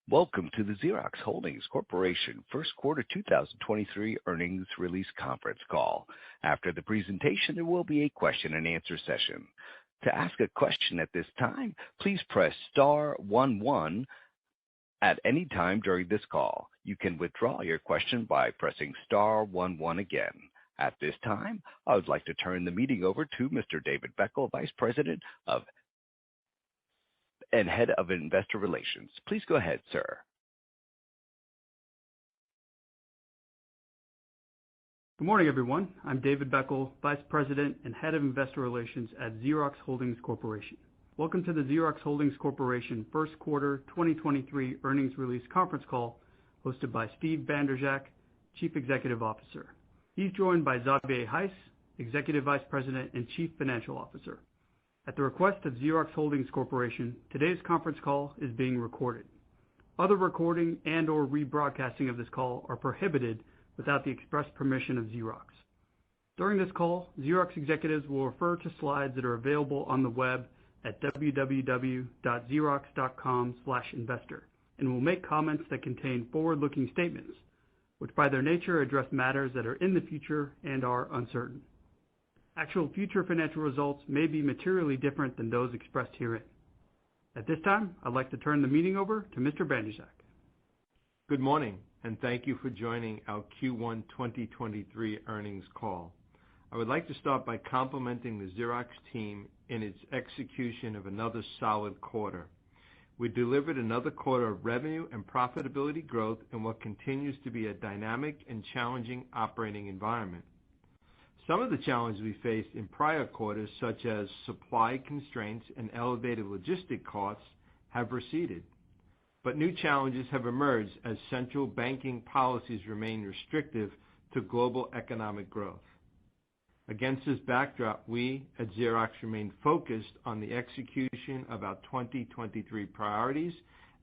Welcome to the Xerox Holdings Corporation First Quarter 2023 Earnings Release Conference Call. After the presentation, there will be a question and answer session. To ask a question at this time, please press star 11 at any time during this call. You can withdraw your question by pressing star 11 again. At this time, I would like to turn the meeting over to Mr. David Beckel, Vice President and Head of Investor Relations. Please go ahead, sir. Good morning, everyone. I'm David Beckel, Vice President and Head of Investor Relations at Xerox Holdings Corporation. Welcome to the Xerox Holdings Corporation First Quarter 2023 Earnings Release Conference Call, hosted by Steve Bandrowczak, Chief Executive Officer. He's joined by Xavier Heiss, Executive Vice President and Chief Financial Officer. At the request of Xerox Holdings Corporation, today's conference call is being recorded. Other recording and or rebroadcasting of this call are prohibited without the express permission of Xerox. During this call, Xerox executives will refer to slides that are available on the web at www.xerox.com/investor and will make comments that contain forward-looking statements, which by their nature address matters that are in the future and are uncertain. Actual future financial results may be materially different than those expressed herein. At this time, I'd like to turn the meeting over to Mr. Bandrowczak. Good morning, and thank you for joining our Q1 2023 earnings call. I would like to start by complimenting the Xerox team in its execution of another solid quarter. We delivered another quarter of revenue and profitability growth in what continues to be a dynamic and challenging operating environment. Some of the challenges we faced in prior quarters, such as supply constraints and elevated logistic costs, have receded. But new challenges have emerged as central banking policies remain restrictive to global economic growth. Against this backdrop, we at Xerox remain focused on the execution of our 2023 priorities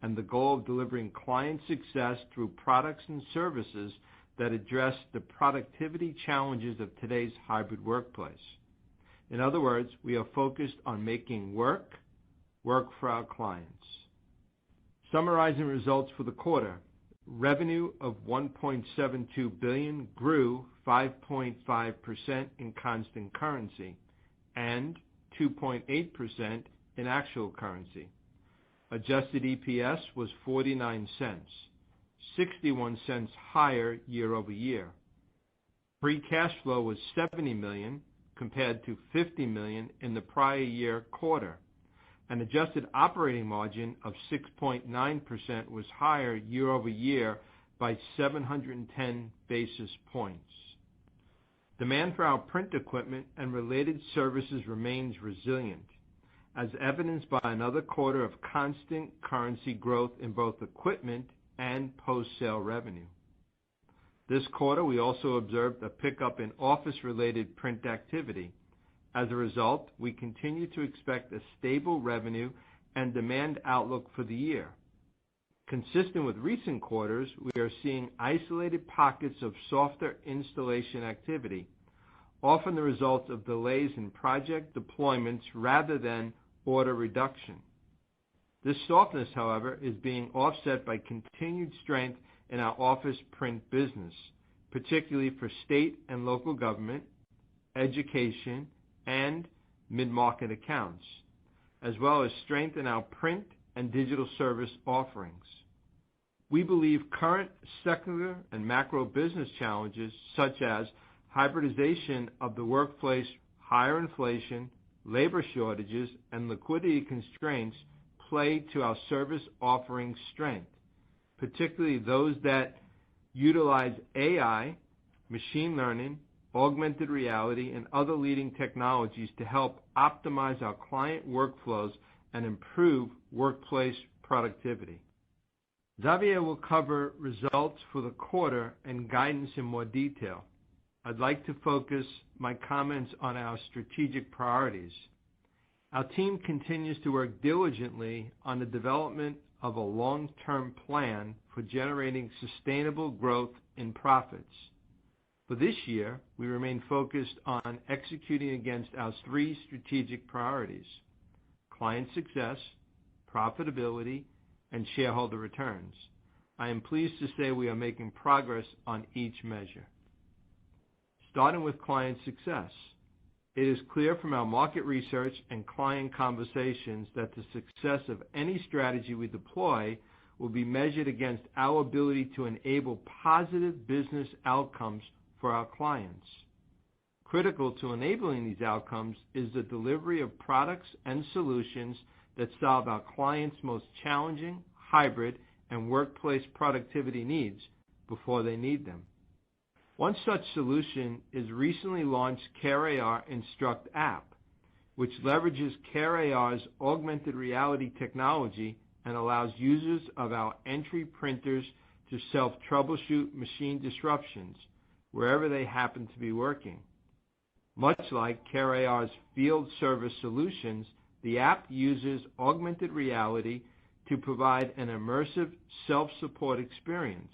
and the goal of delivering client success through products and services that address the productivity challenges of today's hybrid workplace. In other words, we are focused on making work for our clients. Summarizing results for the quarter, revenue of $1.72 billion grew 5.5% in constant currency and 2.8% in actual currency. Adjusted EPS was 49 cents. 61 cents higher year over year. Free cash flow was $70 million compared to $50 million in the prior year quarter. An adjusted operating margin of 6.9% was higher year over year by 710 basis points. Demand for our print equipment and related services remains resilient, as evidenced by another quarter of constant currency growth in both equipment and post-sale revenue. This quarter, we also observed a pickup in office-related print activity. As a result, we continue to expect a stable revenue and demand outlook for the year. Consistent with recent quarters, we are seeing isolated pockets of softer installation activity, often the result of delays in project deployments rather than order reduction. This softness, however, is being offset by continued strength in our office print business, particularly for state and local government, education, and mid-market accounts, as well as strength in our print and digital service offerings. We believe current secular and macro business challenges, such as hybridization of the workplace, higher inflation, labor shortages, and liquidity constraints, play to our service offering strength, particularly those that utilize AI, machine learning, augmented reality, and other leading technologies to help optimize our client workflows and improve workplace productivity. Xavier will cover results for the quarter and guidance in more detail. I'd like to focus my comments on our strategic priorities. Our team continues to work diligently on the development of a long-term plan for generating sustainable growth in profits. For this year, we remain focused on executing against our three strategic priorities: client success, profitability, and shareholder returns. I am pleased to say we are making progress on each measure. Starting with client success, it is clear from our market research and client conversations that the success of any strategy we deploy will be measured against our ability to enable positive business outcomes for our clients. Critical to enabling these outcomes is the delivery of products and solutions that solve our clients' most challenging, hybrid, and workplace productivity needs before they need them. One such solution is recently launched CareAR Instruct app, which leverages CareAR's augmented reality technology and allows users of our entry printers to self-troubleshoot machine disruptions wherever they happen to be working. Much like CareAR's field service solutions, the app uses augmented reality to provide an immersive self-support experience,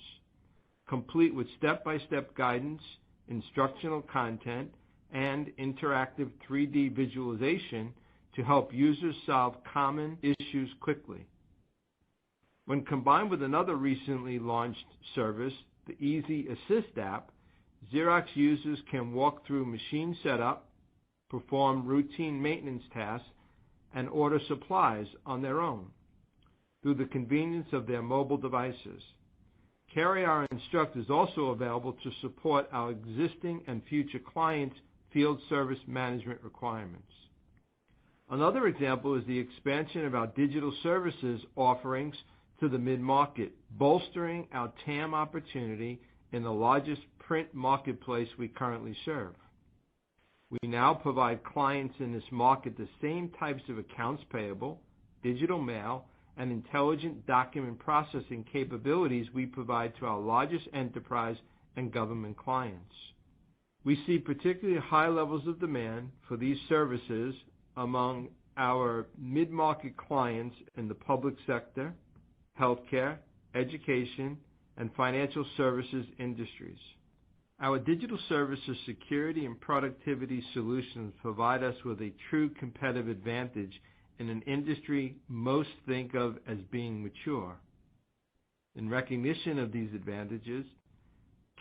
complete with step-by-step guidance, instructional content, and interactive 3D visualization to help users solve common issues quickly. When combined with another recently launched service, the Easy Assist app, Xerox users can walk through machine setup, perform routine maintenance tasks, and order supplies on their own through the convenience of their mobile devices. CareAR Instruct is also available to support our existing and future clients' field service management requirements. Another example is the expansion of our digital services offerings to the mid-market, bolstering our TAM opportunity in the largest print marketplace we currently serve. We now provide clients in this market the same types of accounts payable, digital mail, and intelligent document processing capabilities we provide to our largest enterprise and government clients. We see particularly high levels of demand for these services among our mid-market clients in the public sector, healthcare, education, and financial services industries. Our digital services security and productivity solutions provide us with a true competitive advantage in an industry most think of as being mature. In recognition of these advantages,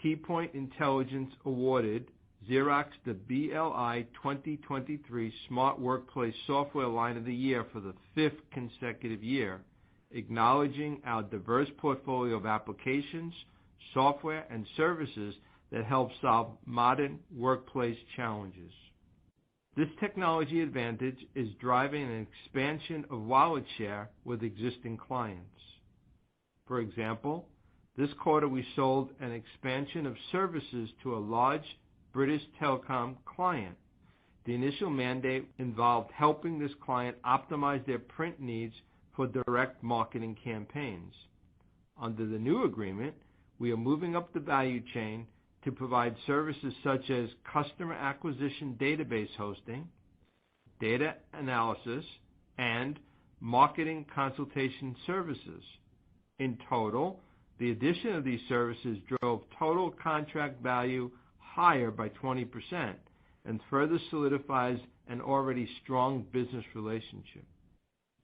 Keypoint Intelligence awarded Xerox the BLI 2023 Smart Workplace Software Line of the Year for the 5th consecutive year, acknowledging our diverse portfolio of applications, software, and services that help solve modern workplace challenges. This technology advantage is driving an expansion of wallet share with existing clients. For example, this quarter we sold an expansion of services to a large British telecom client. The initial mandate involved helping this client optimize their print needs for direct marketing campaigns. Under the new agreement, we are moving up the value chain to provide services such as customer acquisition database hosting, data analysis, and marketing consultation services. In total, the addition of these services drove total contract value higher by 20% and further solidifies an already strong business relationship.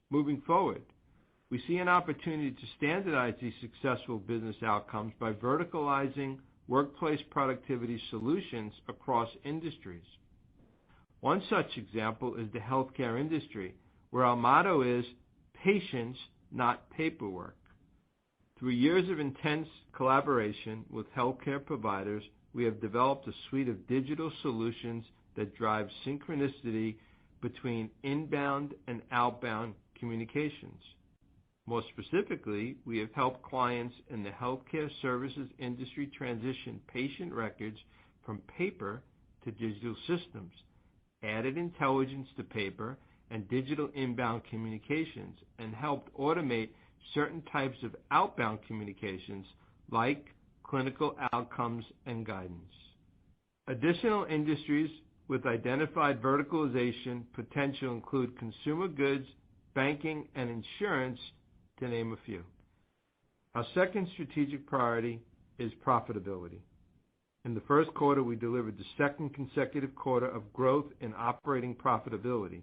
Moving forward, we see an opportunity to standardize these successful business outcomes by verticalizing workplace productivity solutions across industries. One such example is the healthcare industry, where our motto is patience, not paperwork. Through years of intense collaboration with healthcare providers, we have developed a suite of digital solutions that drive synchronicity between inbound and outbound communications. More specifically, we have helped clients in the healthcare services industry transition patient records from paper to digital systems, added intelligence to paper and digital inbound communications, and helped automate certain types of outbound communications like clinical outcomes and guidance. Additional industries with identified verticalization potential include consumer goods, banking, and insurance, to name a few. Our second strategic priority is profitability. In the first quarter, we delivered the second consecutive quarter of growth in operating profitability.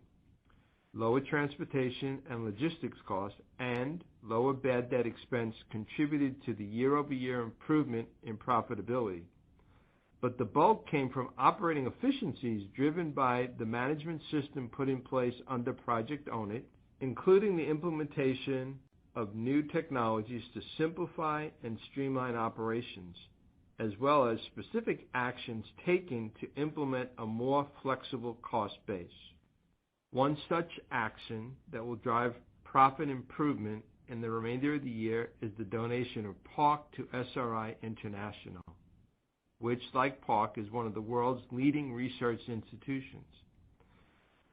Lower transportation and logistics costs and lower bad debt expense contributed to the year-over-year improvement in profitability. But the bulk came from operating efficiencies driven by the management system put in place under Project Own It, including the implementation of new technologies to simplify and streamline operations, as well as specific actions taken to implement a more flexible cost base. One such action that will drive profit improvement in the remainder of the year is the donation of PARC to SRI International, which, like PARC, is one of the world's leading research institutions.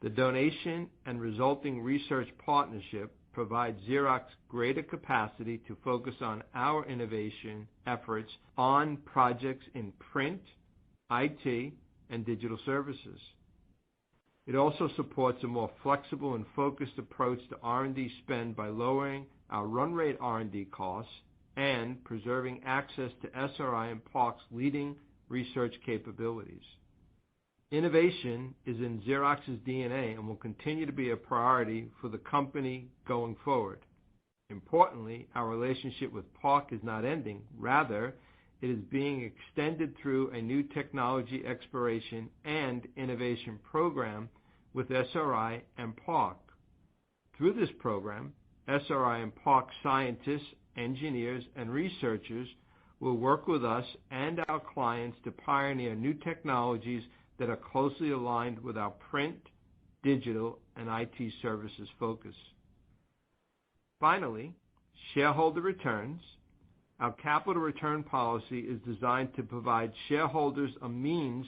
The donation and resulting research partnership provides Xerox greater capacity to focus on our innovation efforts on projects in print, IT, and digital services. It also supports a more flexible and focused approach to R&D spend by lowering our run rate R&D costs and preserving access to SRI and PARC's leading research capabilities. Innovation is in Xerox's DNA and will continue to be a priority for the company going forward. Importantly, our relationship with PARC is not ending. Rather, it is being extended through a new technology exploration and innovation program with SRI and PARC. Through this program, SRI and PARC scientists, engineers, and researchers will work with us and our clients to pioneer new technologies that are closely aligned with our print, digital, and IT services focus. Finally, shareholder returns. Our capital return policy is designed to provide shareholders a means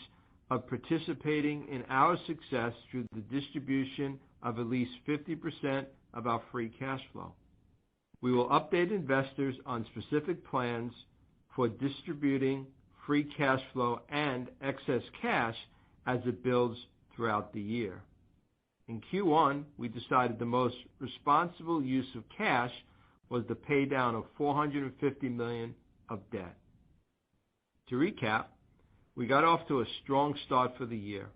of participating in our success through the distribution of at least 50% of our free cash flow. We will update investors on specific plans for distributing free cash flow and excess cash as it builds throughout the year. In Q1, we decided the most responsible use of cash was the pay down of $450 million of debt. To recap, we got off to a strong start for the year.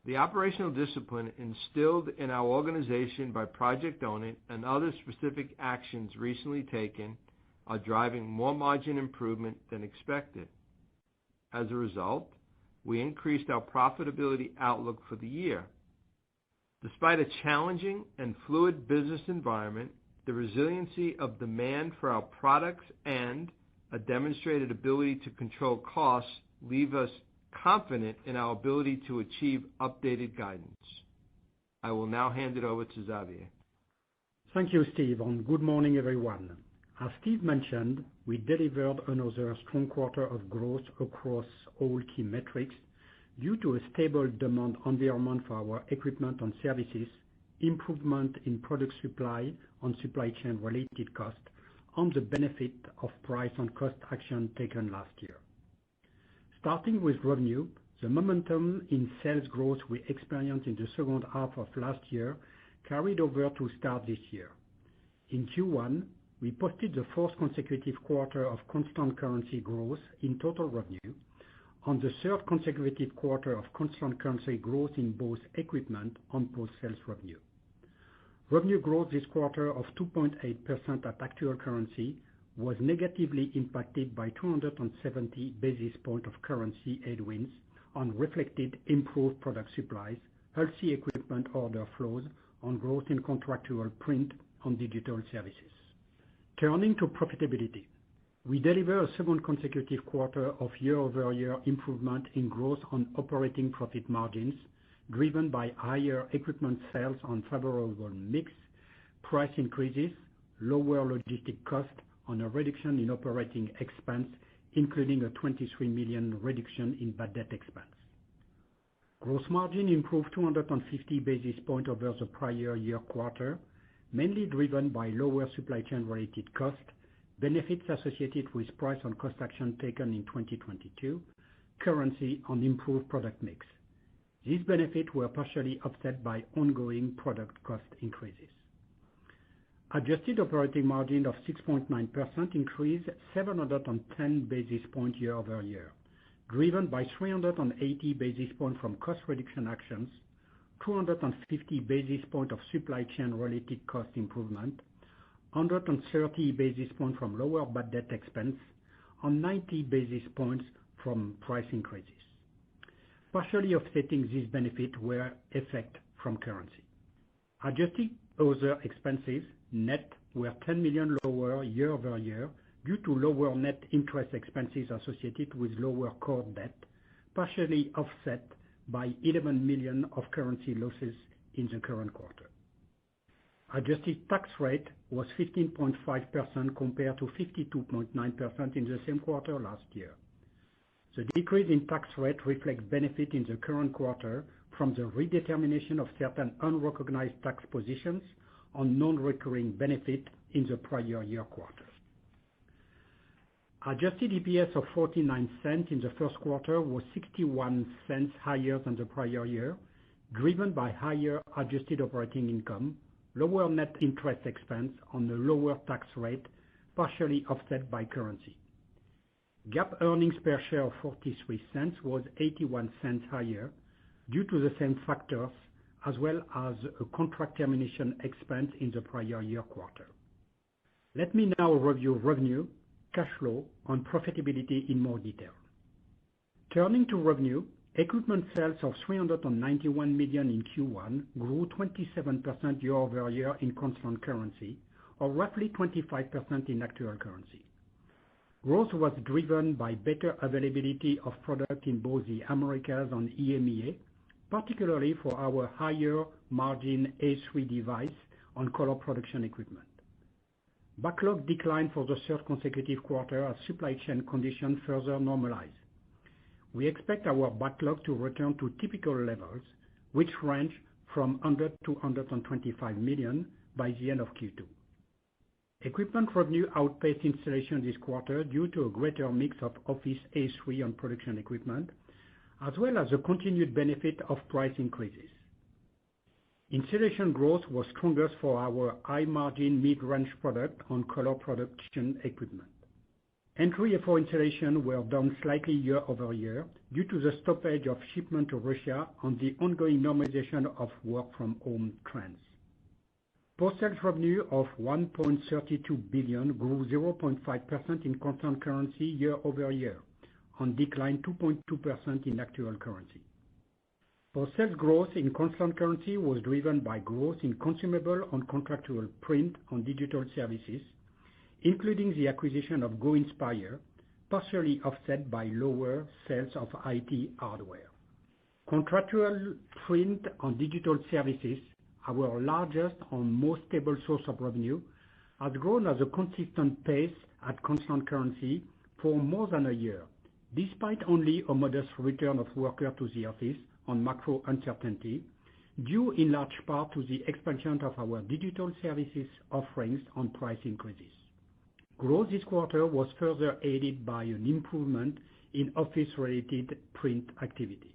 The operational discipline instilled in our organization by Project Own It and other specific actions recently taken are driving more margin improvement than expected. As a result, we increased our profitability outlook for the year. Despite a challenging and fluid business environment, the resiliency of demand for our products and a demonstrated ability to control costs leave us confident in our ability to achieve updated guidance. I will now hand it over to Xavier. Thank you, Steve, and good morning, everyone. As Steve mentioned, we delivered another strong quarter of growth across all key metrics due to a stable demand environment for our equipment and services, improvement in product supply and supply chain related costs, and the benefit of price and cost action taken last year. Starting with revenue, the momentum in sales growth we experienced in the second half of last year carried over to start this year. In Q1, we posted the fourth consecutive quarter of constant currency growth in total revenue, and the third consecutive quarter of constant currency growth in both equipment and post-sales revenue. Revenue growth this quarter of 2.8% at actual currency was negatively impacted by 270 basis points of currency headwinds and reflected improved product supplies, healthy equipment order flows, and growth in contractual print and digital services. Turning to profitability, we deliver a second consecutive quarter of year-over-year improvement in growth on operating profit margins, driven by higher equipment sales on favorable mix, price increases, lower logistic cost, and a reduction in operating expense, including a $23 million reduction in bad debt expense. Gross margin improved 250 basis points over the prior year quarter, mainly driven by lower supply chain related costs, benefits associated with price and cost action taken in 2022, currency, and improved product mix. These benefits were partially offset by ongoing product cost increases. Adjusted operating margin of 6.9% increased 710 basis points year over year, driven by 380 basis points from cost reduction actions, 250 basis points of supply chain related cost improvement, 130 basis points from lower bad debt expense, and 90 basis points from price increases. Partially offsetting this benefit were effect from currency. Adjusted other expenses net were $10 million lower year-over-year due to lower net interest expenses associated with lower core debt, partially offset by $11 million of currency losses in the current quarter. Adjusted tax rate was 15.5% compared to 52.9% in the same quarter last year. The decrease in tax rate reflects benefit in the current quarter from the redetermination of certain unrecognized tax positions on non-recurring benefit in the prior year quarter. Adjusted EPS of 49 cents in the first quarter was 61 cents higher than the prior year, driven by higher adjusted operating income, lower net interest expense on a lower tax rate, partially offset by currency. GAAP earnings per share of 43 cents was 81 cents higher due to the same factors as well as a contract termination expense in the prior year quarter. Let me now review revenue, cash flow, and profitability in more detail. Turning to revenue, equipment sales of $391 million in Q1 grew 27% year-over-year in constant currency, or roughly 25% in actual currency. Growth was driven by better availability of product in both the Americas and EMEA, particularly for our higher margin A3 device on color production equipment. Backlog declined for the third consecutive quarter as supply chain conditions further normalize. We expect our backlog to return to typical levels, which range from $100 to $125 million by the end of Q2. Equipment revenue outpaced installation this quarter due to a greater mix of Office A3 on production equipment, as well as the continued benefit of price increases. Installation growth was strongest for our high-margin mid-range product on color production equipment. Entry for installation were down slightly year-over-year due to the stoppage of shipment to Russia and the ongoing normalization of work-from-home trends. Post-sales revenue of $1.32 billion grew 0.5% in constant currency year-over-year and declined 2.2% in actual currency. Post-sales growth in constant currency was driven by growth in consumable and contractual print and digital services, including the acquisition of Go Inspire, partially offset by lower sales of IT hardware. Contractual print and digital services, our largest and most stable source of revenue, has grown at a consistent pace at constant currency for more than a year, despite only a modest return of workers to the office on macro uncertainty, due in large part to the expansion of our digital services offerings on price increases. Growth this quarter was further aided by an improvement in office-related print activity.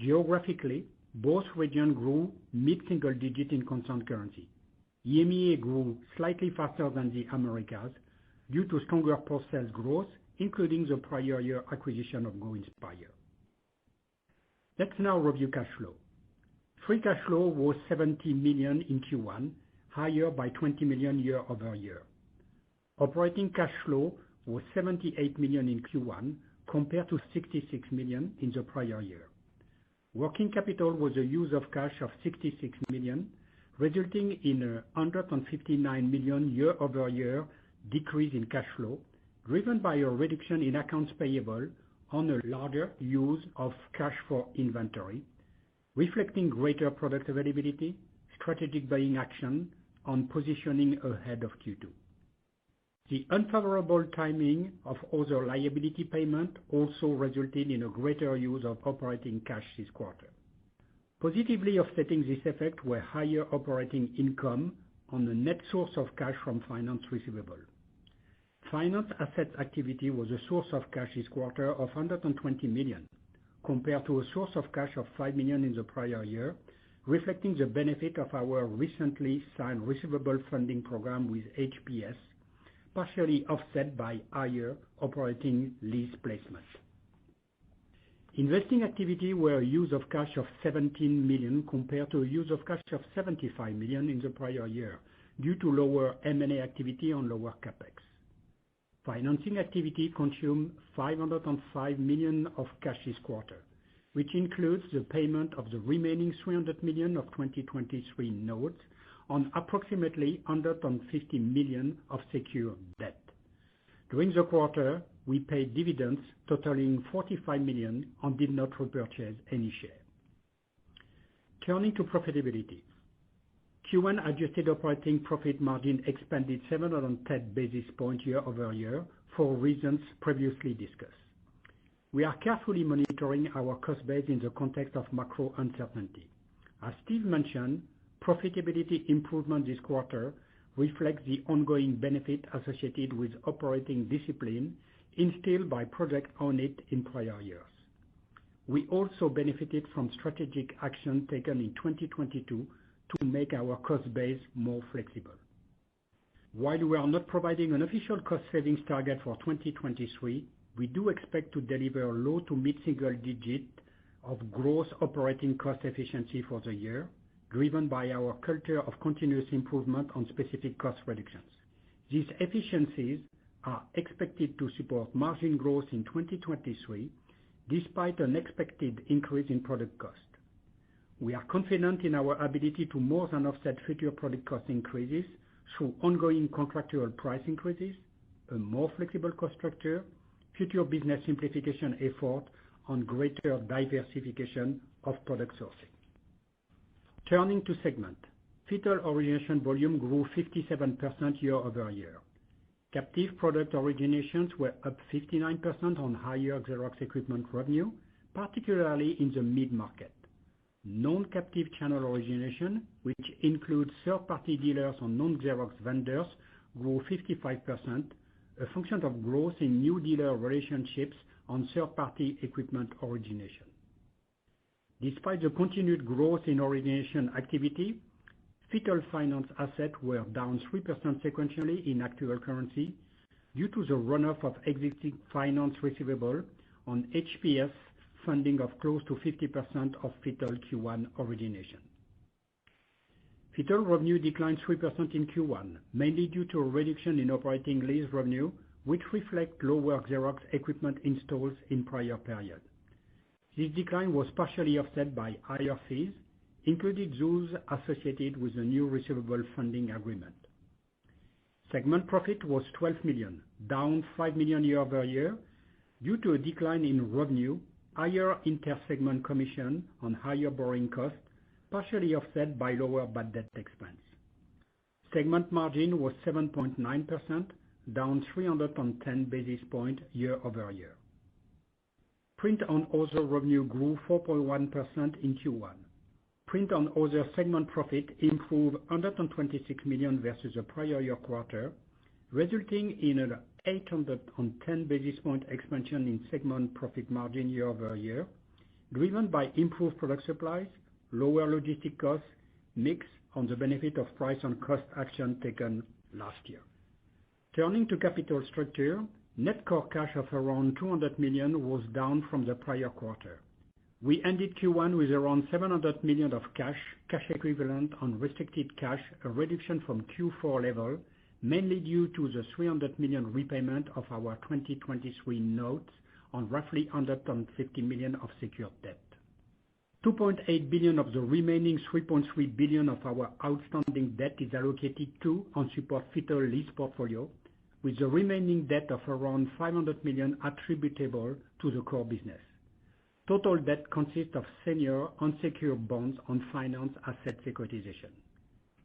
Geographically, both regions grew mid-single digit in constant currency. EMEA grew slightly faster than the Americas due to stronger post-sales growth, including the prior year acquisition of Go Inspire. Let's now review cash flow. Free cash flow was $70 million in Q1, higher by $20 million year-over-year. Operating cash flow was $78 million in Q1 compared to $66 million in the prior year. Working capital was a use of cash of $66 million, resulting in a $159 million year-over-year decrease in cash flow, driven by a reduction in accounts payable on a larger use of cash for inventory, reflecting greater product availability, strategic buying action, and positioning ahead of Q2. The unfavorable timing of other liability payment also resulted in a greater use of operating cash this quarter. Positively offsetting this effect were higher operating income on the net source of cash from finance receivable. Finance assets activity was a source of cash this quarter of $120 million, compared to a source of cash of $5 million in the prior year, reflecting the benefit of our recently signed receivable funding program with HPS, partially offset by higher operating lease placement. Investing activity were a use of cash of $17 million compared to a use of cash of $75 million in the prior year, due to lower M&A activity and lower CapEx. Financing activity consumed $505 million of cash this quarter, which includes the payment of the remaining $300 million of 2023 notes on approximately $150 million of secured debt. During the quarter, we paid dividends totaling $45 million and did not repurchase any share. Turning to profitability. Q1 adjusted operating profit margin expanded 710 basis points year-over-year for reasons previously discussed. We are carefully monitoring our cost base in the context of macro uncertainty. As Steve mentioned, profitability improvement this quarter reflects the ongoing benefit associated with operating discipline instilled by Project Own It in prior years. We also benefited from strategic action taken in 2022 to make our cost base more flexible. While we are not providing an official cost savings target for 2023, we do expect to deliver low to mid-single digit of gross operating cost efficiency for the year, driven by our culture of continuous improvement on specific cost reductions. These efficiencies are expected to support margin growth in 2023, despite an expected increase in product cost. We are confident in our ability to more than offset future product cost increases through ongoing contractual price increases, a more flexible cost structure, future business simplification effort, and greater diversification of product sourcing. Turning to segment. FITTLE origination volume grew 57% year-over-year. Captive product originations were up 59% on higher Xerox equipment revenue, particularly in the mid-market. Non-captive channel origination, which includes third-party dealers and non-Xerox vendors, grew 55%, a function of growth in new dealer relationships on third-party equipment origination. Despite the continued growth in origination activity, FITTLE finance assets were down 3% sequentially in actual currency due to the runoff of existing finance receivable on HPS funding of close to 50% of FITTLE Q1 origination. FITTLE revenue declined 3% in Q1, mainly due to a reduction in operating lease revenue, which reflect lower Xerox equipment installs in prior period. This decline was partially offset by higher fees, including those associated with the new receivable funding agreement. Segment profit was $12 million, down $5 million year-over-year due to a decline in revenue, higher inter-segment commission on higher borrowing costs, partially offset by lower bad debt expense. Segment margin was 7.9%, down 310 basis points year-over-year. Print and other revenue grew 4.1% in Q1. Print and other segment profit improved $126 million versus the prior year quarter, resulting in an 810 basis point expansion in segment profit margin year-over-year, driven by improved product supplies, lower logistic costs, mix on the benefit of price and cost action taken last year. Turning to capital structure, net core cash of around $200 million was down from the prior quarter. We ended Q1 with around $700 million of cash equivalent, and restricted cash, a reduction from Q4 level, mainly due to the $300 million repayment of our 2023 notes on roughly $150 million of secured debt. $2.8 billion of the remaining $3.3 billion of our outstanding debt is allocated to and support FITTLE lease portfolio, with the remaining debt of around $500 million attributable to the core business. Total debt consists of senior unsecured bonds on finance asset securitization.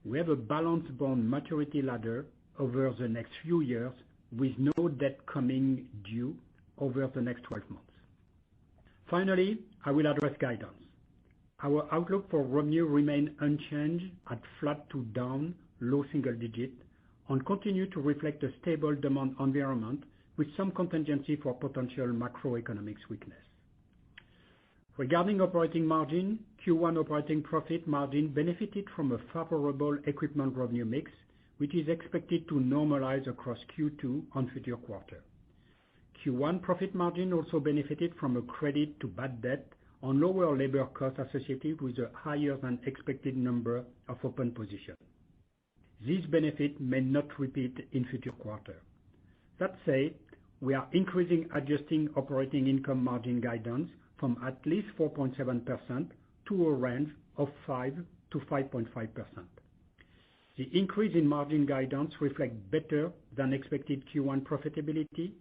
We have a balanced bond maturity ladder over the next few years, with no debt coming due over the next 12 months. Finally, I will address guidance. Our outlook for revenue remain unchanged at flat to down low single digit, and continue to reflect a stable demand environment with some contingency for potential macroeconomic weakness. Regarding operating margin, Q1 operating profit margin benefited from a favorable equipment revenue mix, which is expected to normalize across Q2 and future quarter. Q1 profit margin also benefited from a credit to bad debt on lower labor costs associated with a higher than expected number of open positions. This benefit may not repeat in future quarters. That said, we are increasing adjusted operating income margin guidance from at least 4.7% to a range of 5 to 5.5%. The increase in margin guidance reflects better than expected Q1 profitability,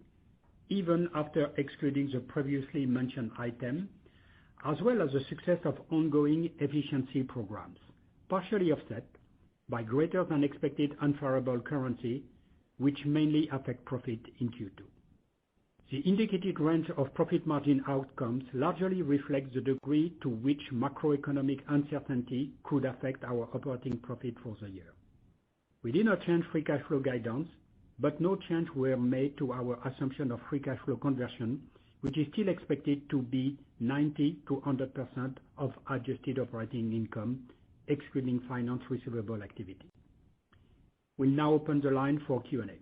even after excluding the previously mentioned item, as well as the success of ongoing efficiency programs, partially offset by greater than expected unfavorable currency, which mainly affect profit in Q2. The indicated range of profit margin outcomes largely reflects the degree to which macroeconomic uncertainty could affect our operating profit for the year. We did not change free cash flow guidance, but no change were made to our assumption of free cash flow conversion, which is still expected to be 90 to 100% of adjusted operating income, excluding finance receivable activity. We'll now open the line for Q&A.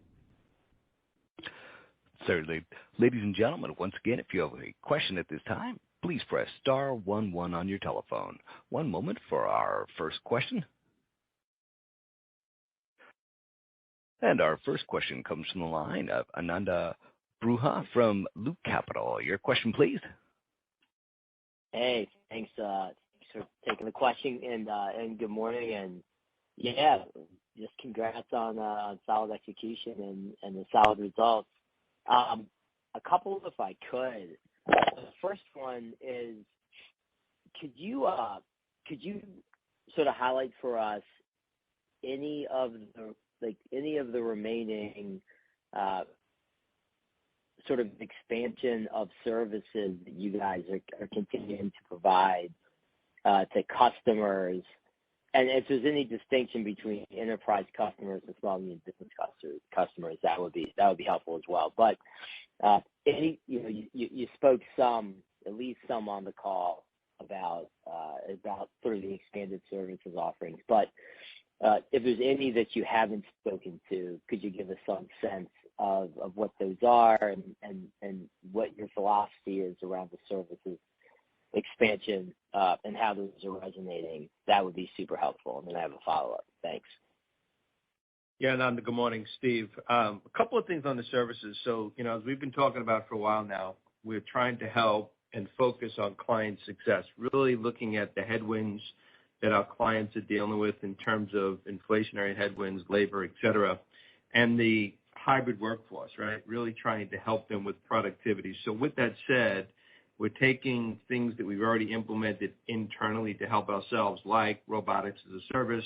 Certainly. Ladies and gentlemen, once again, if you have a question at this time, please press star 11 on your telephone. One moment for our first question. And our first question comes from the line of Ananda Bruha from Loop Capital. Your question, please. Hey, thanks for taking the question, and good morning. And yeah, just congrats on solid execution and the solid results. A couple, if I could. The first one is, could you sort of highlight for us any of the remaining sort of expansion of services that you guys are continuing to provide to customers, and if there's any distinction between enterprise customers and small and medium business customers, that would be helpful as well. But you spoke at least some on the call about sort of the expanded services offerings. But if there's any that you haven't spoken to, could you give us some sense of what those are and what your philosophy is around the services expansion and how those are resonating? That would be super helpful. And then I have a follow-up. Thanks. Yeah, Ananda, good morning, Steve. A couple of things on the services. So, as we've been talking about for a while now, we're trying to help and focus on client success, really looking at the headwinds that our clients are dealing with in terms of inflationary headwinds, labor, et cetera, and the hybrid workforce, right? Really trying to help them with productivity. So with that said, we're taking things that we've already implemented internally to help ourselves, like robotics as a service,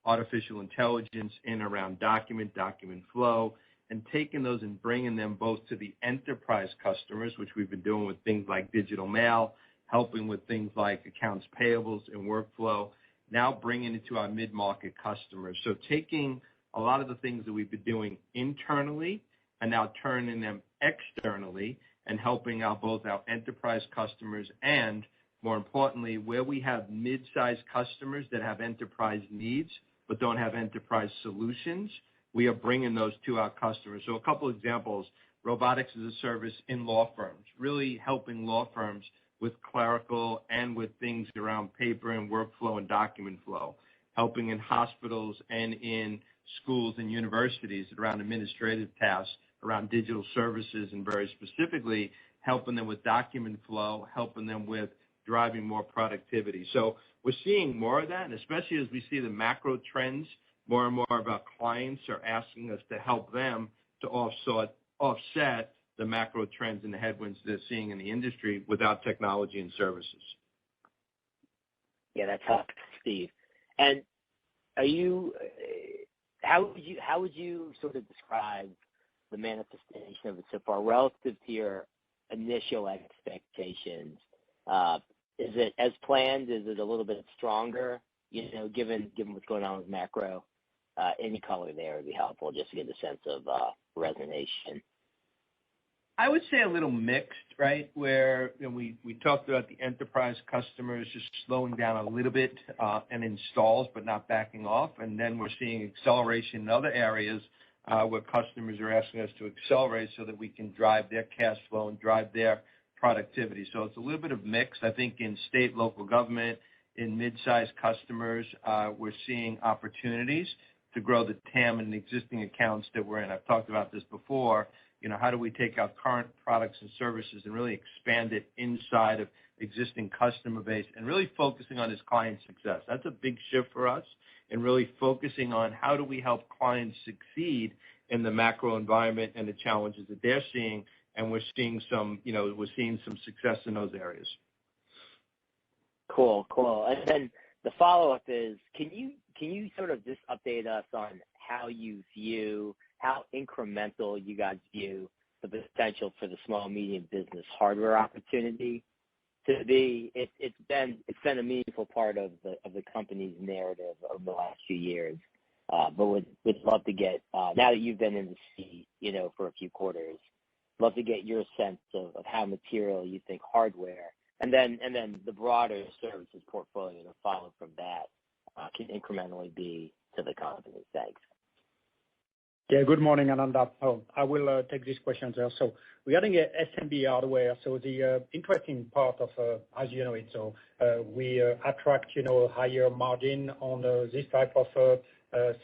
artificial intelligence in around document flow, and taking those and bringing them both to the enterprise customers, which we've been doing with things like digital mail, helping with things like accounts payables and workflow, now bringing it to our mid-market customers. So taking a lot of the things that we've been doing internally and now turning them externally and helping out both our enterprise customers and, more importantly, where we have mid-sized customers that have enterprise needs but don't have enterprise solutions, we are bringing those to our customers. So a couple of examples: robotics as a service in law firms, really helping law firms with clerical and with things around paper and workflow and document flow, helping in hospitals and in schools and universities around administrative tasks, around digital services, and very specifically helping them with document flow, helping them with driving more productivity. So we're seeing more of that, and especially as we see the macro trends, more and more of our clients are asking us to help them to offset the macro trends and the headwinds they're seeing in the industry with our technology and services. Yeah, that's helpful, Steve. And how would you sort of describe the manifestation of it so far relative to your initial expectations? Is it as planned? Is it a little bit stronger? Given what's going on with macro, any color there would be helpful, just to get a sense of resonation. I would say a little mixed, right? Where we talked about the enterprise customers just slowing down a little bit and installs, but not backing off, and then we're seeing acceleration in other areas where customers are asking us to accelerate so that we can drive their cash flow and drive their productivity. So it's a little bit of mix. I think in state, local government, in mid-sized customers, we're seeing opportunities to grow the TAM in existing accounts that we're in. I've talked about this before. How do we take our current products and services and really expand it inside of existing customer base and really focusing on this client success? That's a big shift for us, and really focusing on how do we help clients succeed in the macro environment and the challenges that they're seeing, and we're seeing some success in those areas. Cool. And then the follow-up is, can you sort of just update us on how incremental you guys view the potential for the small medium business hardware opportunity to be? It's been a meaningful part of the company's narrative over the last few years, but would love to get now that you've been in the seat, for a few quarters, love to get your sense of how material you think hardware and then the broader services portfolio to follow from that can incrementally be to the company. Thanks. Yeah, good morning, Ananda. I will take this question there. So regarding SMB hardware, so the interesting part of, as you know it, so we attract, higher margin on this type of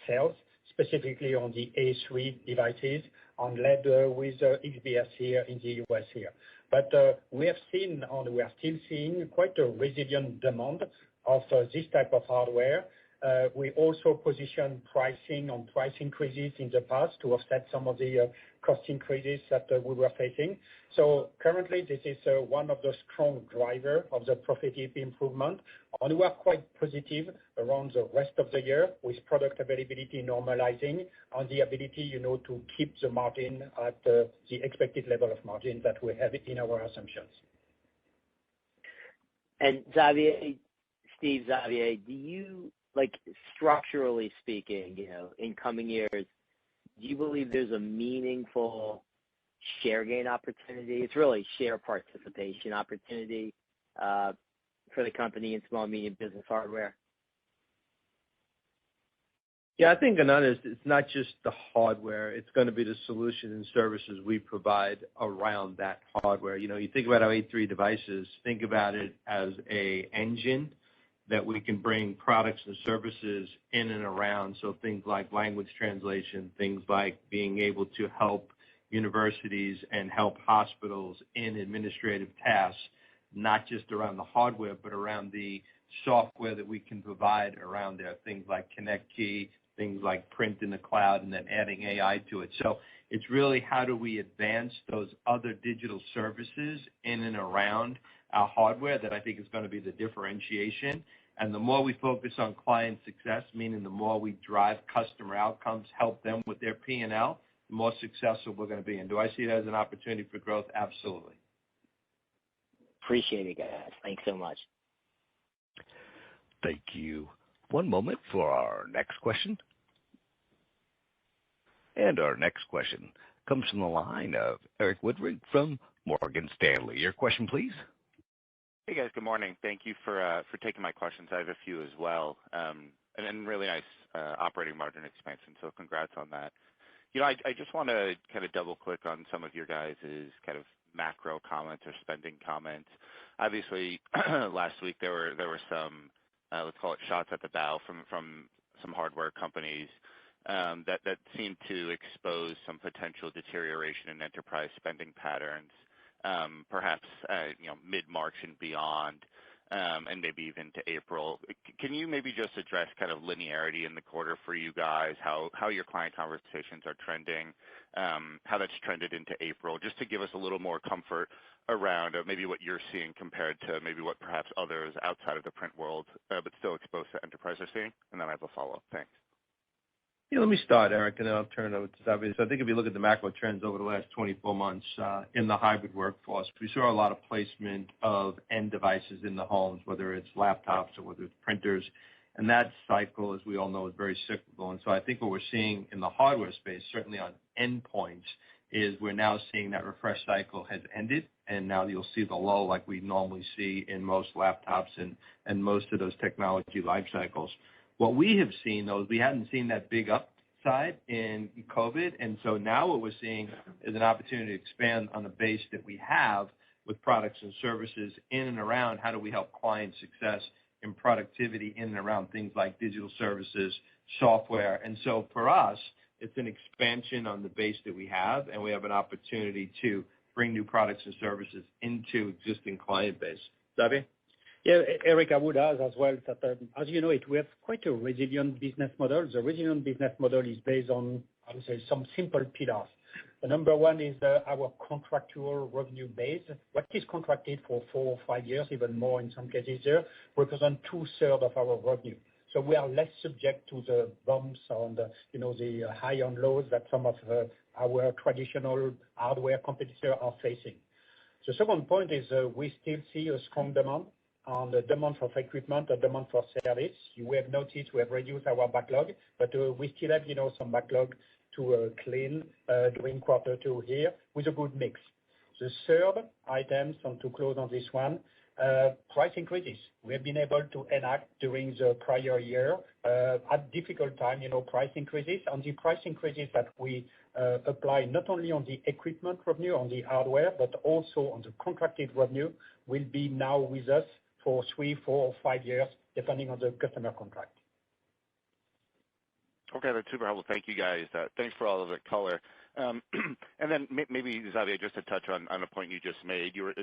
sales, specifically on the A3 devices, led with XBS here in the US here. But we have seen, and we are still seeing quite a resilient demand of this type of hardware. We also position pricing on price increases in the past to offset some of the cost increases that we were facing. So currently, this is one of the strong drivers of the profitability improvement. And we are quite positive around the rest of the year with product availability normalizing and the ability, to keep the margin at the expected level of margin that we have in our assumptions. And Steve Xavier, do you, structurally speaking, in coming years, do you believe there's a meaningful share gain opportunity? It's really share participation opportunity for the company in small and medium business hardware. Yeah, I think, Ananda, it's not just the hardware. It's going to be the solution and services we provide around that hardware. You think about our A3 devices, think about it as a engine that we can bring products and services in and around. So things like language translation, things like being able to help universities and help hospitals in administrative tasks, not just around the hardware, but around the software that we can provide around there, things like Connect Key, things like print in the cloud, and then adding AI to it. So it's really how do we advance those other digital services in and around our hardware that I think is going to be the differentiation. And the more we focus on client success, meaning the more we drive customer outcomes, help them with their P&L, the more successful we're going to be. And do I see it as an opportunity for growth? Absolutely. Appreciate it, guys. Thanks so much. Thank you. One moment for our next question. And our next question comes from the line of Erik Woodring from Morgan Stanley. Your question, please. Hey guys, good morning. Thank you for taking my questions. I have a few as well, and really nice operating margin expansion. So congrats on that. I just want to kind of double click on some of your guys' kind of macro comments or spending comments. Obviously, last week there were some let's call it shots at the bow from some hardware companies that seemed to expose some potential deterioration in enterprise spending patterns. Perhaps mid-March and beyond, and maybe even to April. Can you maybe just address kind of linearity in the quarter for you guys, how your client conversations are trending, how that's trended into April, just to give us a little more comfort around maybe what you're seeing compared to maybe what perhaps others outside of the print world, but still exposed to enterprise are seeing? And then I have a follow-up. Thanks. Yeah, let me start, Eric, and then I'll turn it over to Xavier. So I think if you look at the macro trends over the last 24 months in the hybrid workforce, we saw a lot of placement of end devices in the homes, whether it's laptops or whether it's printers. And that cycle, as we all know, is very cyclical. And so I think what we're seeing in the hardware space, certainly on endpoints, is we're now seeing that refresh cycle has ended, and now you'll see the lull like we normally see in most laptops and most of those technology life cycles. What we have seen, though, is we hadn't seen that big upside in COVID, and so now what we're seeing is an opportunity to expand on the base that we have with products and services in and around how do we help client success in productivity in and around things like digital services, software. And so for us, it's an expansion on the base that we have, and we have an opportunity to bring new products and services into existing client base. Xavier? Yeah, Eric, I would add as well that, as you know, we have quite a resilient business model. The resilient business model is based on, I would say, some simple pillars. The number one is our contractual revenue base. What is contracted for 4 or 5 years, even more in some cases here, represent 2/3 of our revenue. So we are less subject to the bumps on the, the high and lows that some of our traditional hardware competitors are facing. The second point is we still see a strong demand on the demand for equipment, the demand for service. You have noticed we have reduced our backlog, but we still have, some backlog to clean during quarter 2 here with a good mix. The third item, and to close on this one, price increases. We have been able to enact during the prior year at difficult time, price increases. And the price increases that we apply not only on the equipment revenue, on the hardware, but also on the contracted revenue will be now with us for 3, 4, or 5 years, depending on the customer contract. Okay, that's super helpful. Thank you, guys. Thanks for all of the color. And then maybe, Xavier, just to touch on a point you just made, you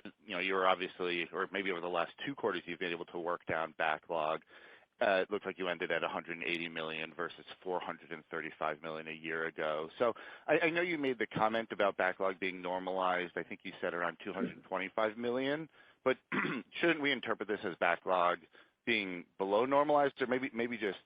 were obviously, or maybe over the last 2 quarters, you've been able to work down backlog. It looks like you ended at $180 million versus $435 million a year ago. So I know you made the comment about backlog being normalized. I think you said around $225 million. But shouldn't we interpret this as backlog being below normalized, or maybe just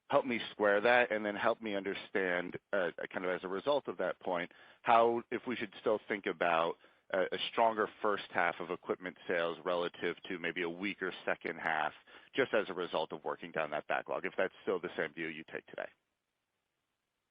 help me square that, and then help me understand, kind of as a result of that point, how, if we should still think about a stronger first half of equipment sales relative to maybe a weaker second half, just as a result of working down that backlog, if that's still the same view you take today.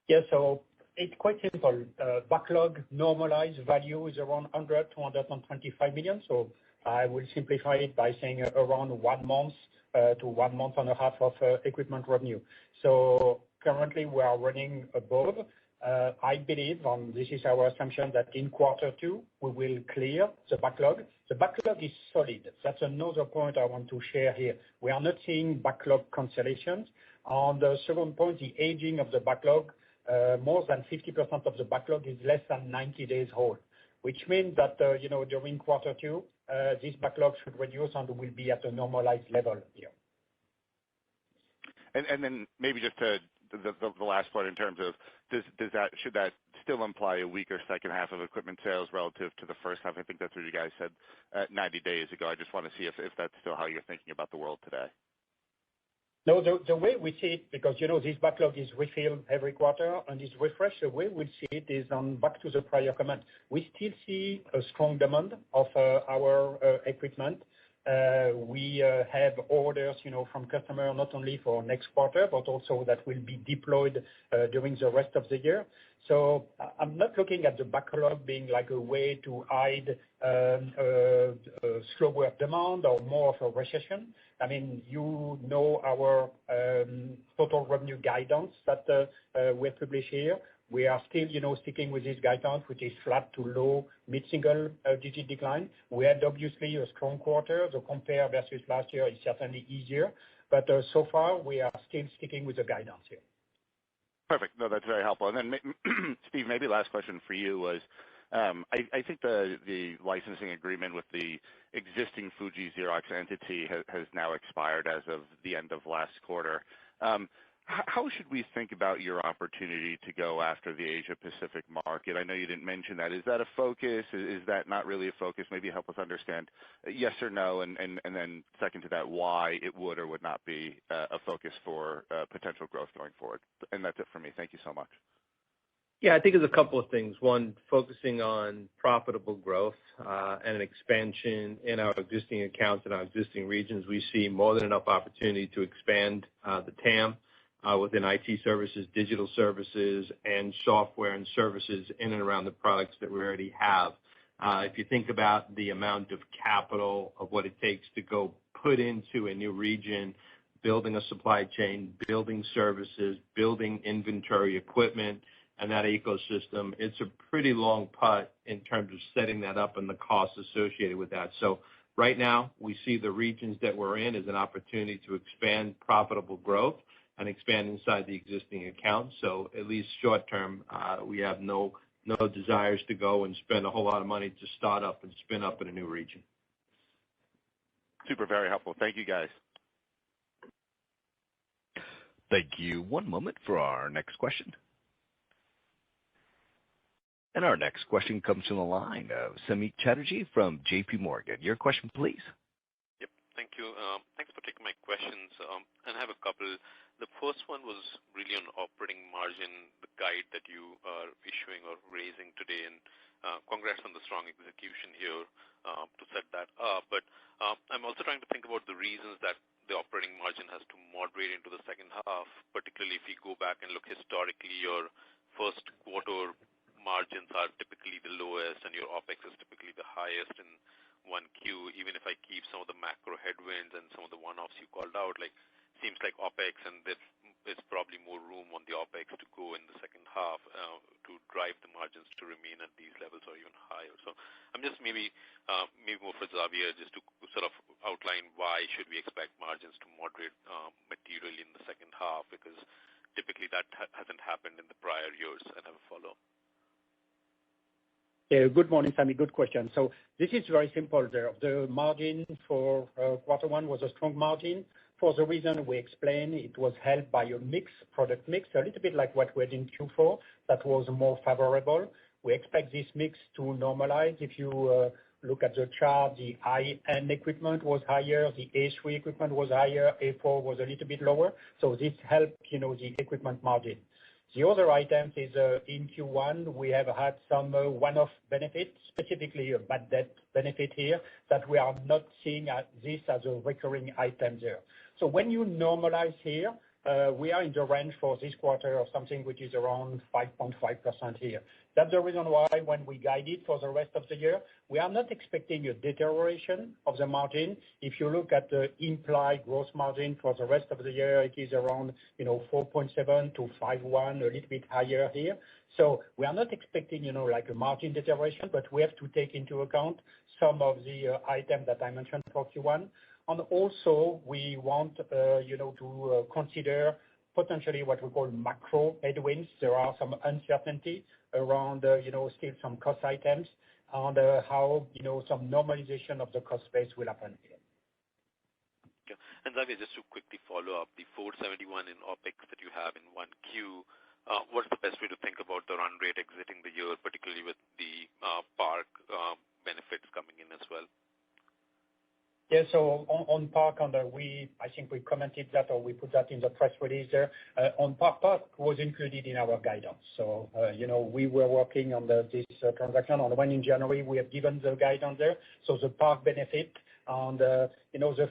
Yeah, so it's quite simple. Backlog normalized value is around 100 to 125 million. So I will simplify it by saying around 1 month to 1 month and a half of equipment revenue. So currently we are running above. I believe, and this is our assumption, that in quarter 2 we will clear the backlog. The backlog is solid. That's another point I want to share here. We are not seeing backlog cancellations. On the second point, the aging of the backlog, more than 50% of the backlog is less than 90 days old, which means that during quarter 2, this backlog should reduce and will be at a normalized level here. And then maybe just to the last point in terms of should that still imply a weaker second half of equipment sales relative to the first half? I think that's what you guys said 90 days ago. I just want to see if that's still how you're thinking about the world today. No, the way we see it, because this backlog is refilled every quarter and is refreshed, the way we see it is back to the prior comment. We still see a strong demand of our equipment. We have orders, from customer not only for next quarter, but also that will be deployed during the rest of the year. So I'm not looking at the backlog being like a way to hide slower demand or more of a recession. I mean, our total revenue guidance that we publish here. We are still, sticking with this guidance, which is flat to low mid-single digit decline. We had obviously a strong quarter. The compare versus last year is certainly easier, but so far we are still sticking with the guidance here. Perfect. No, that's very helpful. And then, Steve, maybe last question for you was, I think the licensing agreement with the existing Fuji Xerox entity has now expired as of the end of last quarter. How should we think about your opportunity to go after the Asia Pacific market? I know you didn't mention that. Is that a focus? Is that not really a focus? Maybe help us understand yes or no, and then second to that, why it would or would not be a focus for potential growth going forward. And that's it for me. Thank you so much. Yeah, I think there's a couple of things. One, focusing on profitable growth and an expansion in our existing accounts and our existing regions. We see more than enough opportunity to expand the TAM within IT services, digital services, and software and services in and around the products that we already have. If you think about the amount of capital of what it takes to go put into a new region, building a supply chain, building services, building inventory equipment, and that ecosystem, it's a pretty long putt in terms of setting that up and the costs associated with that. So right now, we see the regions that we're in as an opportunity to expand profitable growth. and expand inside the existing accounts. So at least short term, we have no desires to go and spend a whole lot of money to start up and spin up in a new region. Super, very helpful. Thank you, guys. Thank you. One moment for our next question. And our next question comes from the line of Samik Chatterjee from JP Morgan. Your question, please. Yep. Thank you. Thanks for taking my questions. And I have a couple. The first one was really on operating margin, the guide that you are issuing or raising today, and congrats on the strong execution here to set that up. But I'm also trying to think about the reasons that the operating margin has to moderate into the second half, particularly if you go back and look historically, your first quarter margins are typically the lowest and your OpEx is typically the highest in 1Q, even if I keep some of the macro headwinds and some of the one-offs you called out, like seems like OpEx and there's probably more room on the OpEx to go in the second half to drive the margins to remain at these levels or even higher. So I'm just maybe more for Xavier just to sort of outline why should we expect margins to moderate materially in the second half, because typically that hasn't happened in the prior years. And have a follow-up. Good morning, Sammy. Good question. So this is very simple there. The margin for quarter one was a strong margin. For the reason we explained, it was helped by a product mix, a little bit like what we had in Q4, that was more favorable. We expect this mix to normalize. If you look at the chart, the high-end equipment was higher, the A3 equipment was higher, A4 was a little bit lower. So this helped, the equipment margin. The other items is in Q1, we have had some one-off benefits, specifically a bad debt benefit here, that we are not seeing this as a recurring item there. So when you normalize here, we are in the range for this quarter of something which is around 5.5% here. That's the reason why when we guided for the rest of the year, we are not expecting a deterioration of the margin. If you look at the implied gross margin for the rest of the year, it is around 4.7 to 5.1, a little bit higher here. So we are not expecting like a margin deterioration, but we have to take into account some of the items that I mentioned for Q1. And also we want to consider potentially what we call macro headwinds. There are some uncertainty around still some cost items and how some normalization of the cost base will happen here. Okay. And Xavier, just to quickly follow up, the 471 in OpEx that you have in 1Q, what's the best way to think about the run rate exiting the year, particularly with the park benefits coming in as well? Yeah, so on Park, I think we commented that, or we put that in the press release there. On Park was included in our guidance. So, we were working on this transaction on when in January we have given the guidance there. So the Park benefit and, the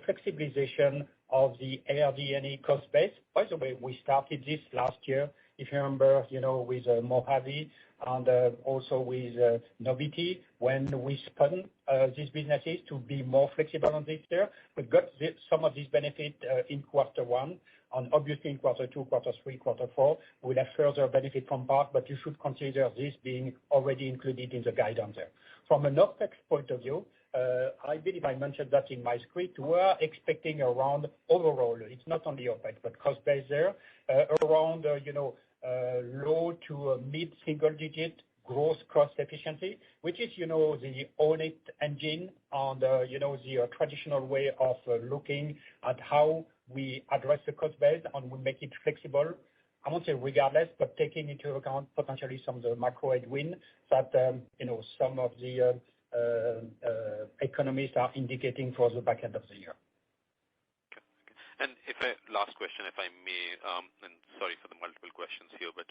flexibilization of the ARD&E cost base. By the way, we started this last year, if you remember, with Mojave and also with Novity, when we spun these businesses to be more flexible on this year. We got some of these benefits in quarter one, and obviously in quarter two, quarter three, quarter four, we'll have further benefit from Park, but you should consider this being already included in the guidance there. From an OpEx point of view, I believe I mentioned that in my script, we are expecting around overall, it's not only OpEx, but cost base there, around, low to mid single digit gross cost efficiency, which is, the own it engine and, the traditional way of looking at how we address the cost base and we make it flexible. I won't say regardless, but taking into account potentially some of the macro headwind that, some of the economists are indicating for the back end of the year. And last question, if I may, and sorry for the multiple questions here, but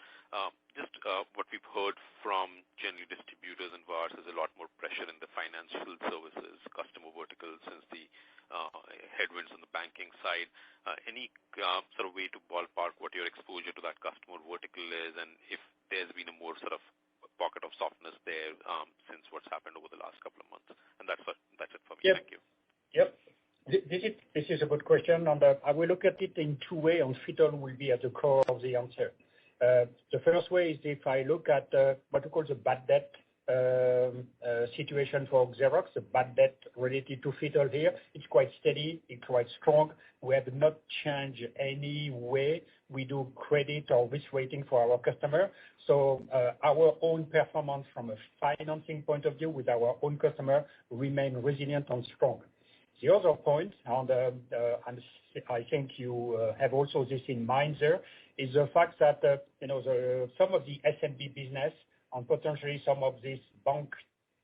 just what we've heard from general distributors and VARs is a lot more pressure in the financial services customer vertical since the headwinds on the banking side. Any sort of way to ballpark what your exposure to that customer vertical is, and if there's been a more sort of pocket of softness there since what's happened over the last couple of months? And that's it for me. Yep. Thank you. Yep. This is a good question, and I will look at it in two ways, and FITTLE will be at the core of the answer. The first way is if I look at what we call the bad debt situation for Xerox, the bad debt related to FITTLE here. It's quite steady. It's quite strong. We have not changed any way we do credit or risk rating for our customer. So our own performance from a financing point of view with our own customer remain resilient and strong. The other point, and I think you have also this in mind there, is the fact that some of the SMB business and potentially some of these bank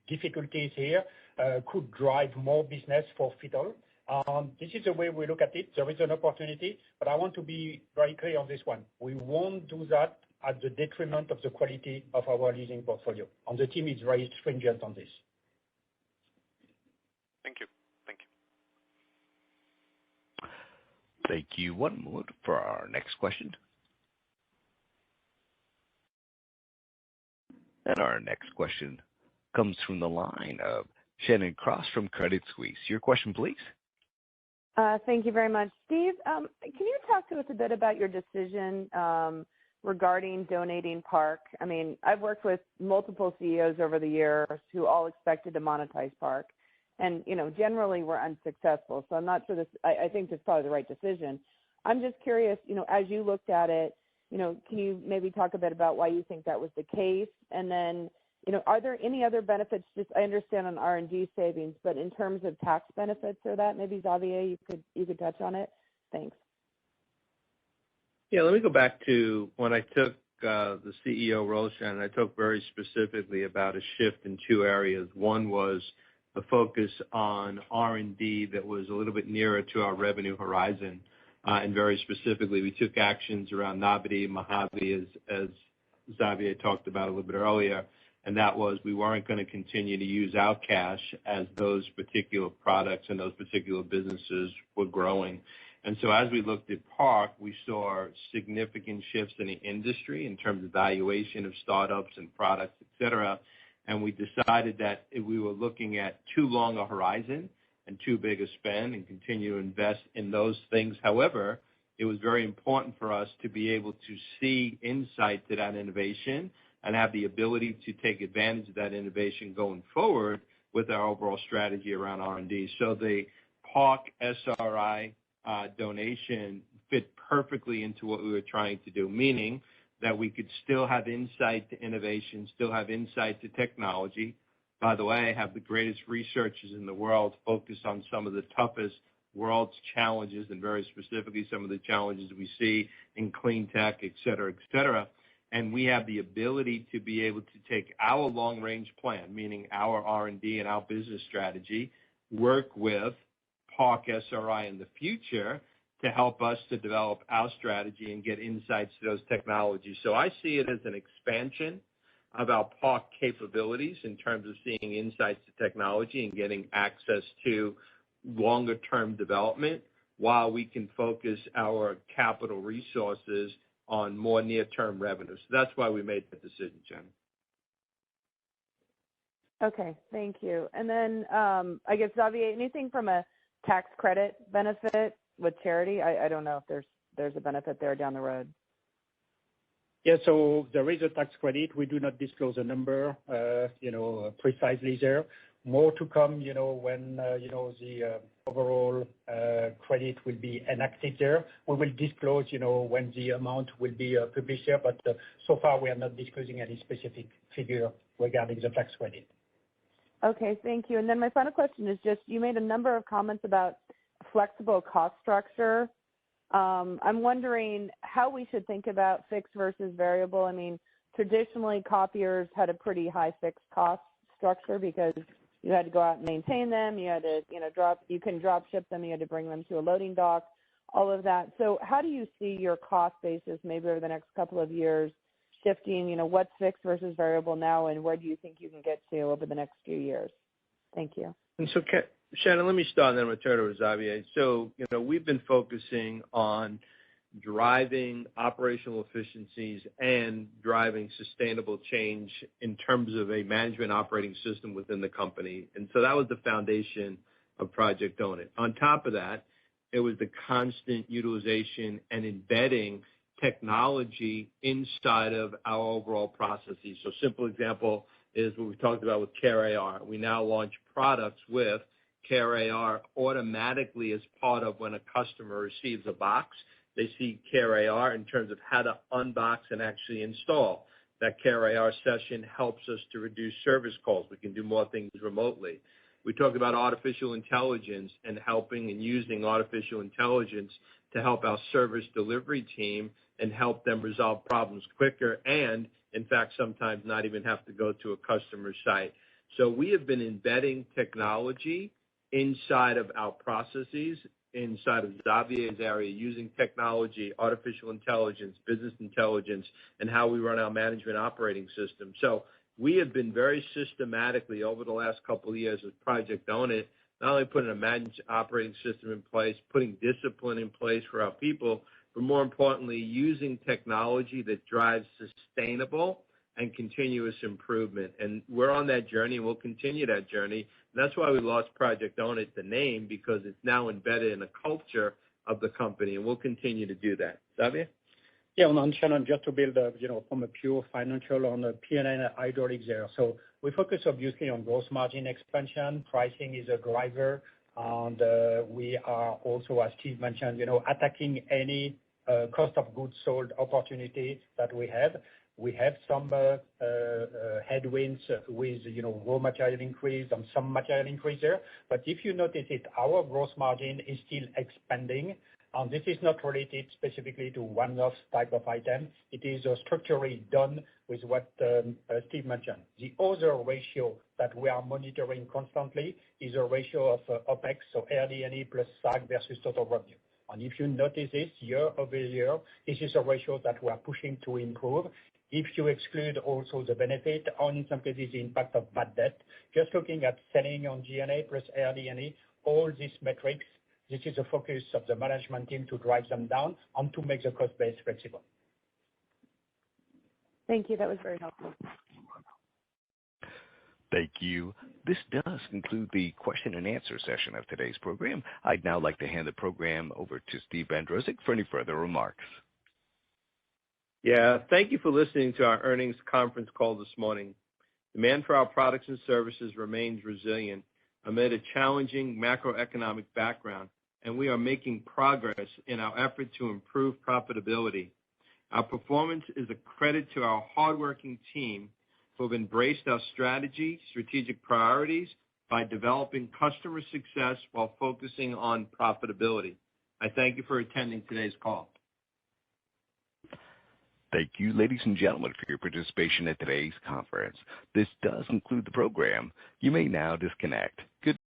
difficulties here could drive more business for FITTLE. This is the way we look at it. There is an opportunity, but I want to be very clear on this one. We won't do that at the detriment of the quality of our leasing portfolio. And the team is very stringent on this. Thank you. Thank you. One moment for our next question. And our next question comes from the line of Shannon Cross from Credit Suisse. Your question, please. Thank you very much. Steve, can you talk to us a bit about your decision regarding donating PARC? I mean, I've worked with multiple CEOs over the years who all expected to monetize PARC. And, generally we're unsuccessful. So I'm not sure I think this is probably the right decision. I'm just curious, as you looked at it, can you maybe talk a bit about why you think that was the case? And then, are there any other benefits? Just I understand on R&D savings, but in terms of tax benefits or that, maybe Xavier, you could touch on it. Thanks. Yeah, let me go back to when I took the CEO role, Shannon. I talked very specifically about a shift in two areas. One was the focus on R&D that was a little bit nearer to our revenue horizon. And very specifically, we took actions around Navity and Mojave, as Xavier talked about a little bit earlier. And that was we weren't going to continue to use our cash as those particular products and those particular businesses were growing. And so as we looked at PARC, we saw significant shifts in the industry in terms of valuation of startups and products, et cetera. And we decided that if we were looking at too long a horizon and too big a spend and continue to invest in those things. However, it was very important for us to be able to see insight to that innovation and have the ability to take advantage of that innovation going forward with our overall strategy around R&D. So the PARC SRI donation fit perfectly into what we were trying to do, meaning that we could still have insight to innovation, still have insight to technology. By the way, have the greatest researchers in the world focus on some of the toughest world's challenges and very specifically some of the challenges we see in clean tech, et cetera, et cetera. And we have the ability to be able to take our long-range plan, meaning our R&D and our business strategy, work with PARC SRI in the future to help us to develop our strategy and get insights to those technologies. So I see it as an expansion of our PARC capabilities in terms of seeing insights to technology and getting access to longer-term development while we can focus our capital resources on more near-term revenue. So that's why we made that decision, Jen. Okay, thank you. And then I guess, Xavier, anything from a tax credit benefit with charity? I don't know if there's a benefit there down the road. Yeah, so there is a tax credit. We do not disclose a number, precisely there. More to come, when, the overall credit will be enacted there. We will disclose, when the amount will be published here, but so far we are not disclosing any specific figure regarding the tax credit. Okay, thank you. And then my final question is just, you made a number of comments about flexible cost structure. I'm wondering how we should think about fixed versus variable. I mean, traditionally copiers had a pretty high fixed cost structure because you had to go out and maintain them. You had to, you can drop ship them. You had to bring them to a loading dock, all of that. So how do you see your cost basis maybe over the next couple of years shifting, what's fixed versus variable now, and where do you think you can get to over the next few years? Thank you. And so, Shannon, let me start and then return to Xavier. So, we've been focusing on driving operational efficiencies and driving sustainable change in terms of a management operating system within the company. And so that was the foundation of Project Own It. On top of that, it was the constant utilization and embedding technology inside of our overall processes. So simple example is what we talked about with Care AR. We now launch products with Care AR automatically as part of when a customer receives a box. They see Care AR in terms of how to unbox and actually install. That Care AR session helps us to reduce service calls. We can do more things remotely. We talked about artificial intelligence and helping and using artificial intelligence to help our service delivery team and help them resolve problems quicker and, in fact, sometimes not even have to go to a customer site. So we have been embedding technology inside of our processes, inside of Xavier's area, using technology, artificial intelligence, business intelligence, and how we run our management operating system. So we have been very systematically over the last couple of years with Project Own It, not only putting a managed operating system in place, putting discipline in place for our people, but more importantly, using technology that drives sustainable and continuous improvement. And we're on that journey, and we'll continue that journey. And that's why we lost Project Own It, the name, because it's now embedded in the culture of the company, and we'll continue to do that. Xavier? Yeah, and Shannon, just to build up, from a pure financial on the P&L hydraulics there. So we focus obviously on gross margin expansion. Pricing is a driver, and we are also, as Steve mentioned, attacking any cost of goods sold opportunity that we have. We have some headwinds with, raw material increase and some material increase there. But if you notice it, our gross margin is still expanding. And this is not related specifically to one-off type of item. It is structurally done with what Steve mentioned. The other ratio that we are monitoring constantly is a ratio of OPEX, so RD&E plus SAG versus total revenue. And if you notice this year over year, this is a ratio that we are pushing to improve. If you exclude also the benefit on, in some cases, the impact of bad debt, just looking at selling on G&A plus RD&E, all these metrics, this is a focus of the management team to drive them down and to make the cost base flexible. Thank you. That was very helpful. Thank you. This does conclude the question and answer session of today's program. I'd now like to hand the program over to Steve Bandrowczak for any further remarks. Yeah, thank you for listening to our earnings conference call this morning. Demand for our products and services remains resilient amid a challenging macroeconomic background, and we are making progress in our effort to improve profitability. Our performance is a credit to our hardworking team who have embraced our strategic priorities by developing customer success while focusing on profitability. I thank you for attending today's call. Thank you, ladies and gentlemen, for your participation at today's conference. This does conclude the program. You may now disconnect. Good